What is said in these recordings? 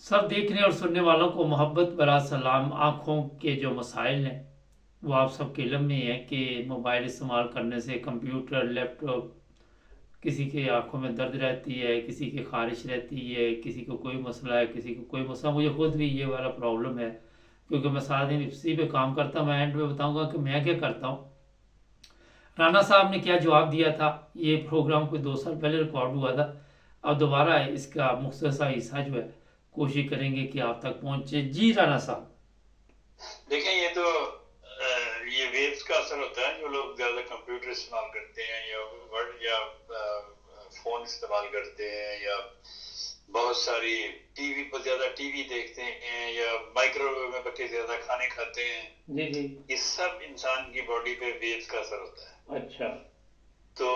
सब देखने और सुनने वालों को मोहब्बत भरा सलाम। आँखों के जो मसाइल हैं वो आप सबके इल्म में है कि मोबाइल इस्तेमाल करने से कंप्यूटर लैपटॉप, किसी के आंखों में दर्द रहती है, किसी की खारिश रहती है, किसी को कोई मसला है, किसी को कोई मसला। मुझे खुद भी ये वाला प्रॉब्लम है क्योंकि मैं सारा दिन इसी पे काम करता हूँ। मैं एंड में बताऊंगा कि मैं क्या करता हूँ। राना साहब ने क्या जवाब दिया था, ये प्रोग्राम कोई 2 साल पहले रिकॉर्ड हुआ था। अब दोबारा इसका मुख्तसर हिस्सा जो है कोशिश करेंगे कि आप तक पहुंचे। जी राना साहब। देखें, ये तो ये वेव्स का असर होता है। जो लोग ज्यादा कंप्यूटर इस्तेमाल करते हैं या वर्ड या फोन इस्तेमाल करते हैं या बहुत सारी टीवी पर ज्यादा टीवी देखते हैं या माइक्रोवेव में बच्चे ज्यादा खाने खाते हैं, जी जी। ये सब इंसान की बॉडी पे वेव्स का असर होता है। अच्छा। तो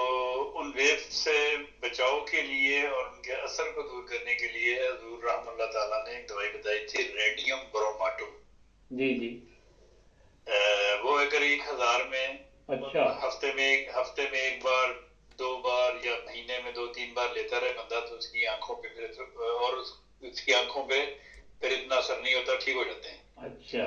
उन वेव्स से बचाव के लिए और उनके असर को दूर करने के लिए हजूर रहमतुल्लाह ताला ने एक दवाई बताई थी, रेडियम ब्रोमाटो। जी जी। वो अगर 1000 में अच्छा। हफ्ते में एक बार, 2 बार या महीने में 2-3 बार लेता रहे बंदा, तो उसकी आंखों पे उसकी आंखों पे फिर इतना असर नहीं होता, ठीक हो जाते हैं। अच्छा।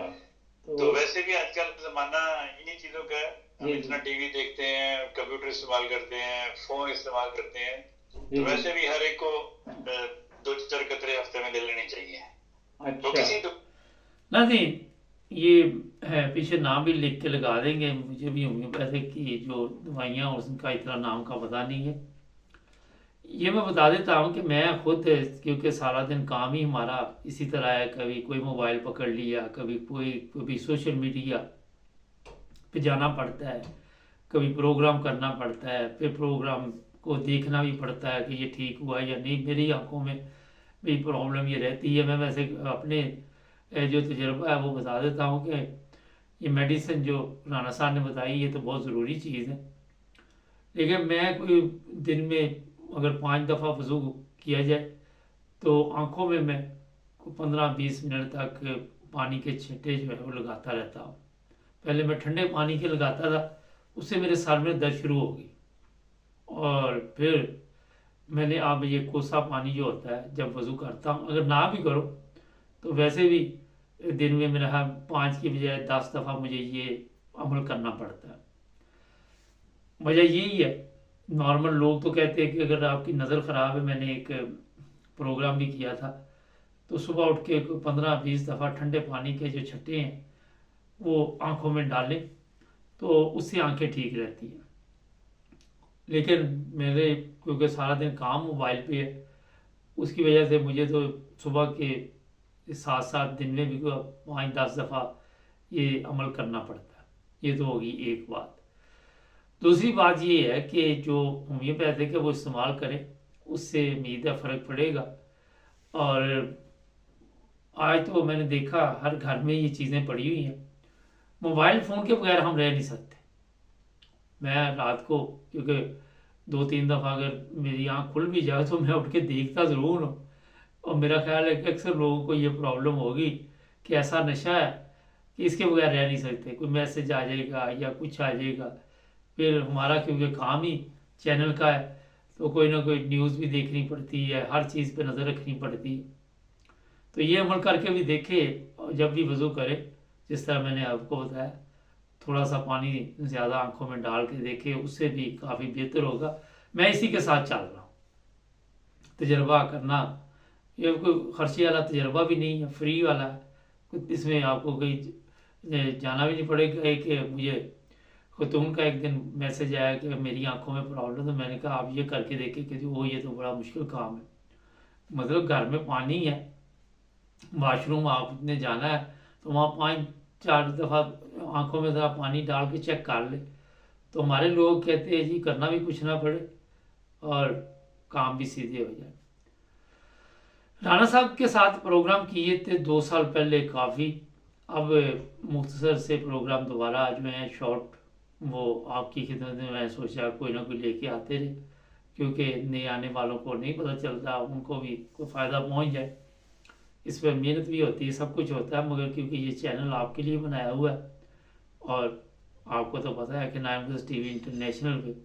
तो वैसे भी आजकल जमाना इन्हीं चीजों का है। हम जी इतना जी। टीवी देखते हैं, कंप्यूटर इस्तेमाल करते हैं, फोन इस्तेमाल करते हैं, जी तो जी। वैसे भी हर एक को 2-4 कतरे हफ्ते में ले लेनी चाहिए। तो अच्छा। किसी नहीं, ये है, पीछे नाम भी लिख के लगा देंगे। मुझे भी होंगे वैसे कि जो दवाइयाँ उनका इतना नाम का पता नहीं है। ये मैं बता देता हूँ कि मैं खुद, क्योंकि सारा दिन काम ही हमारा इसी तरह है, कभी कोई मोबाइल पकड़ लिया, कभी कोई कभी सोशल मीडिया पे जाना पड़ता है, कभी प्रोग्राम करना पड़ता है, फिर प्रोग्राम को देखना भी पड़ता है कि ये ठीक हुआ या नहीं। मेरी आंखों में भी प्रॉब्लम ये रहती है। मैं वैसे अपने जो तजर्बा है वो बता देता हूँ कि ये मेडिसिन जो राना साहब ने बताई ये तो बहुत ज़रूरी चीज़ है। लेकिन मैं कोई दिन में अगर 5 दफ़ा वज़ू किया जाए तो आंखों में मैं 15-20 मिनट तक पानी के छींटे जो है वो लगाता रहता हूँ। पहले मैं ठंडे पानी के लगाता था, उससे मेरे सर में दर्द शुरू हो गई। और फिर मैंने अब ये कोसा पानी जो होता है जब वज़ू करता हूँ, अगर ना भी करो तो वैसे भी दिन में मेरा 5 की बजाय 10 दफ़ा मुझे ये अमल करना पड़ता है। वजह यही है। नॉर्मल लोग तो कहते हैं कि अगर आपकी नज़र ख़राब है, मैंने एक प्रोग्राम भी किया था, तो सुबह उठ के 15-20 दफ़ा ठंडे पानी के जो छट्टे हैं वो आंखों में डालें तो उससे आंखें ठीक रहती हैं। लेकिन मेरे क्योंकि सारा दिन काम मोबाइल पे है, उसकी वजह से मुझे तो सुबह के साथ साथ दिन में भी 5-10 दफ़ा ये अमल करना पड़ता है। ये तो होगी एक बात। दूसरी बात ये है कि जो होम्योपैथिक है वो इस्तेमाल करें, उससे उम्मीद है फ़र्क पड़ेगा। और आज तो मैंने देखा हर घर में ये चीज़ें पड़ी हुई हैं। मोबाइल फ़ोन के बगैर हम रह नहीं सकते। मैं रात को, क्योंकि 2-3 दफ़ा अगर मेरी आँख खुल भी जाए तो मैं उठ के देखता ज़रूर हूँ। और मेरा ख्याल है कि अक्सर लोगों को ये प्रॉब्लम होगी कि ऐसा नशा है कि इसके बगैर रह नहीं सकते। कोई मैसेज आ जाएगा या कुछ आ जाएगा, फिर हमारा क्योंकि काम ही चैनल का है तो कोई ना कोई न्यूज़ भी देखनी पड़ती है, हर चीज़ पे नज़र रखनी पड़ती है। तो ये अमल करके भी देखे, और जब भी वज़ू करे जिस तरह मैंने आपको बताया, थोड़ा सा पानी ज़्यादा आंखों में डाल के देखे, उससे भी काफ़ी बेहतर होगा। मैं इसी के साथ चल रहा हूँ। तजर्बा करना, ये कोई खर्चे वाला तजर्बा भी नहीं है, फ्री वाला है। इसमें आपको कहीं जाना भी नहीं पड़ेगा। कि मुझे खतून का एक दिन मैसेज आया कि मेरी आंखों में प्रॉब्लम, तो मैंने कहा आप ये करके देखें कि वो ये तो बड़ा मुश्किल काम है। मतलब घर में पानी है, वॉशरूम आपने जाना है तो वहाँ 5-4 दफ़ा आंखों में ज़रा पानी डाल के चेक कर ले। तो हमारे लोग कहते हैं जी करना भी कुछ ना पड़े और काम भी सीधे हो जाए। राणा साहब के साथ प्रोग्राम किए थे 2 साल पहले काफ़ी। अब मुख्तसर से प्रोग्राम दोबारा जो है शॉर्ट, वो आपकी खिदमत में मैं सोचा कोई ना कोई लेके आते रहे, क्योंकि नए आने वालों को नहीं पता चलता, उनको भी कोई फ़ायदा पहुंच जाए। इस पर मेहनत भी होती है, सब कुछ होता है, मगर क्योंकि ये चैनल आपके लिए बनाया हुआ है और आपको तो पता है कि 9 टीवी इंटरनेशनल पे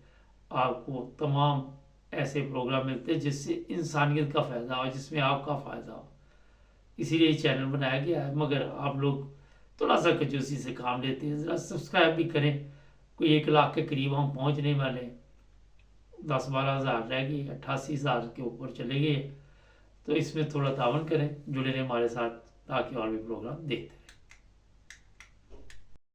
आपको तमाम ऐसे प्रोग्राम मिलते हैं जिससे इंसानियत का फ़ायदा हो, जिसमें आपका फ़ायदा हो। اسی لیے چینل بنایا گیا ہے، مگر آپ لوگ تھوڑا سا کنجوسی سے کام لیتے ہیں، ذرا سبسکرائب بھی کریں، کوئی 1 لاکھ کے قریب ہم پہنچنے والے ہیں، 10-12 ہزار رہ گئی، 88 ہزار کے اوپر چلے گئے، تو اس میں تھوڑا تعاون کریں، جڑے رہیں ہمارے ساتھ تاکہ اور بھی پروگرام دیکھتے رہیں۔